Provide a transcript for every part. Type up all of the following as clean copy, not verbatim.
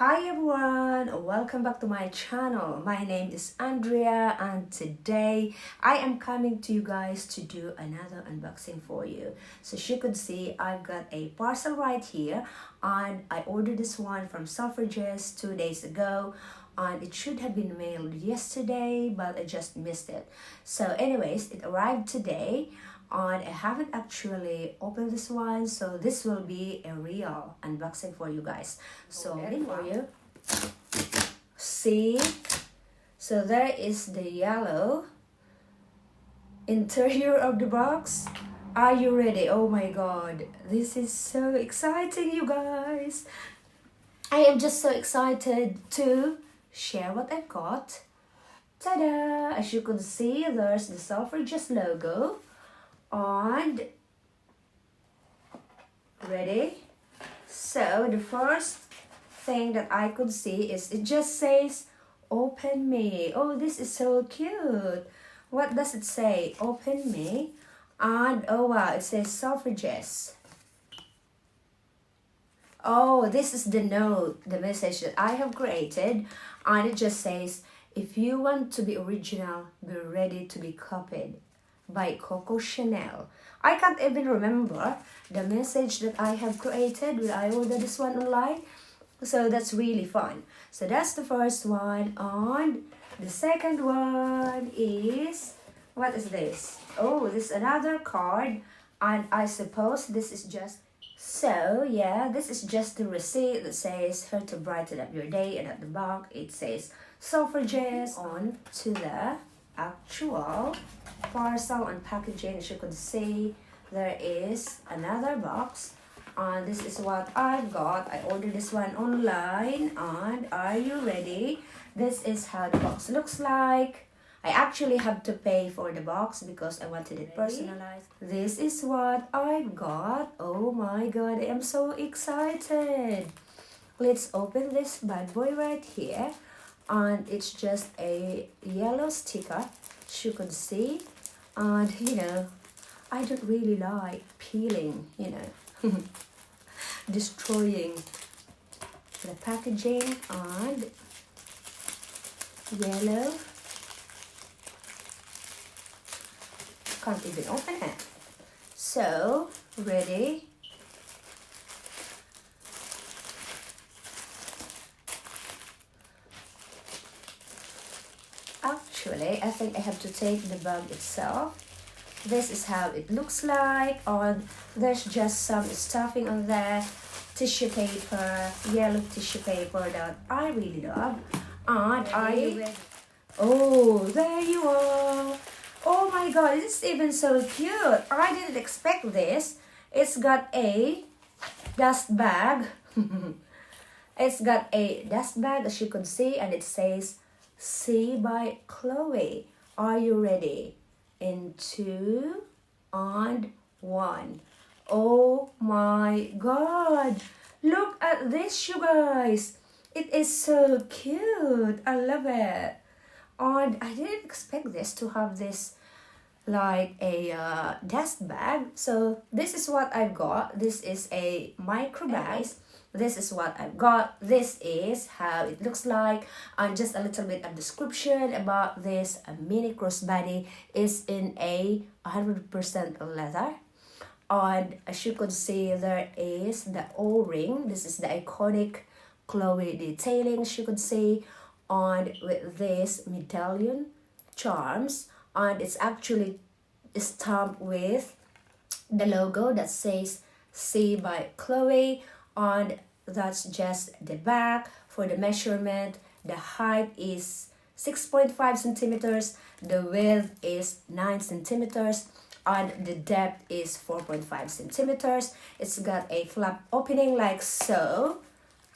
Hi everyone, welcome back to my channel. My name is Andrea and today I am coming to you guys to do another unboxing for you. So as you could see, I've got a parcel right here and I ordered this one from Selfridges 2 days ago and it should have been mailed yesterday but I just missed it. So anyways, it arrived today and I haven't actually opened this one, so this will be a real unboxing for you guys. So for you, see, so there is the yellow interior of the box. Are you ready? Oh my god, this is so exciting, you guys. I am just so excited to share what I've got. Ta-da! As you can see, there's the Selfridges logo. And ready? So the first thing that I could see is it just says open me. Oh, this is so cute. What does it say? Open me. And oh wow, it says Selfridges. Oh, this is the note, the message that I have created, and it just says, if you want to be original, be ready to be copied, by Coco Chanel. I can't even remember the message that I have created when I ordered this one online. So that's really fun. So that's the first one. And the second one is, what is this? Oh, this is another card. And I suppose this is just, so yeah, this is just the receipt that says here to brighten up your day. And at the back, it says Selfridges. On to the actual parcel and packaging. As you can see, there is another box and this is what I've got. I ordered this one online and are you ready? This is how the box looks like. I actually have to pay for the box because I wanted it personalized. This is what I've got. Oh my god, I am so excited. Let's open this bad boy right here. And it's just a yellow sticker, as you can see. And you know, I don't really like peeling, you know, destroying the packaging. And yellow, can't even open it. So ready? Actually, I think I have to take the bag itself. This is how it looks like. And there's just some stuffing on there, tissue paper, yellow tissue paper that I really love. And are you ready? Oh, there you are. Oh my god, it's even so cute. I didn't expect this. It's got a dust bag. It's got a dust bag, as you can see, and it says See by Chloe. Are you ready? In 2 and 1. Oh my god. Look at this, you guys. It is so cute. I love it. And I didn't expect this to have this like a dust bag. So this is what I've got. This is a Microbag. This is what I've got. This is how it looks like. And just a little bit of description about this. A mini crossbody is in a 100% leather. And as you can see, there is the O-ring. This is the iconic Chloe detailing, as you can see. And with this medallion charms. And it's actually stamped with the logo that says See by Chloe. And that's just the back. For the measurement, the height is 6.5 centimeters, the width is 9 centimeters, and the depth is 4.5 centimeters. It's got a flap opening like so,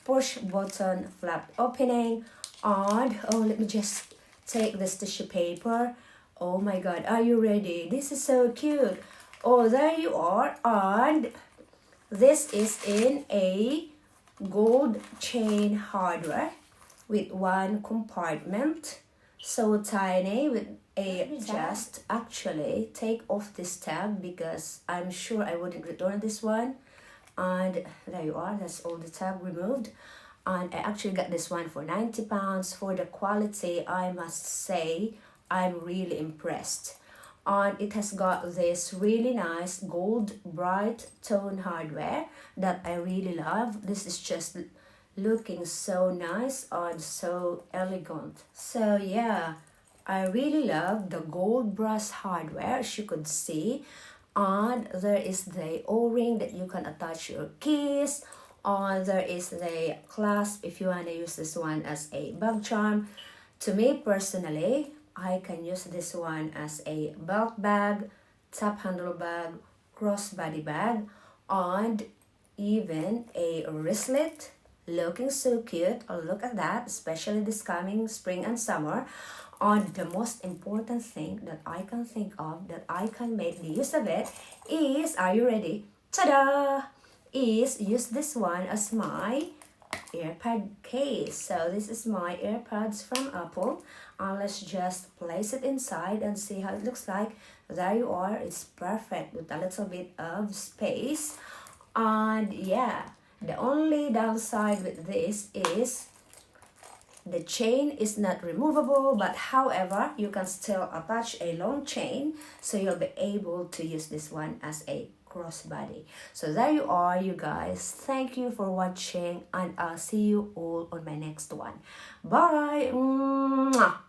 push button flap opening. And oh, let me just take this tissue paper. Oh my god, are you ready? This is so cute. Oh, there you are. And this is in a gold chain hardware with one compartment. So tiny with a just actually take off this tag because I'm sure I wouldn't return this one. And there you are, that's all the tag removed. and I actually got this one for £90. For the quality, I must say I'm really impressed. And it has got this really nice gold bright tone hardware that I really love. This is just looking so nice and so elegant. So yeah, I really love the gold brass hardware, as you could see. And there is the o-ring that you can attach your keys. And there is the clasp if you want to use this one as a bag charm. To me personally, I can use this one as a belt bag, top handle bag, crossbody bag, and even a wristlet. Looking so cute. Oh, look at that, especially this coming spring and summer. And the most important thing that I can think of that I can make the use of it is, are you ready? Ta-da! Is use this one as my AirPod case. So this is my AirPods from Apple, and let's just place it inside and see how it looks like. There you are. It's perfect with a little bit of space. And yeah, the only downside with this is the chain is not removable, but however, you can still attach a long chain, so you'll be able to use this one as a crossbody. So there you are, you guys. Thank you for watching, and I'll see you all on my next one. Bye! Mwah!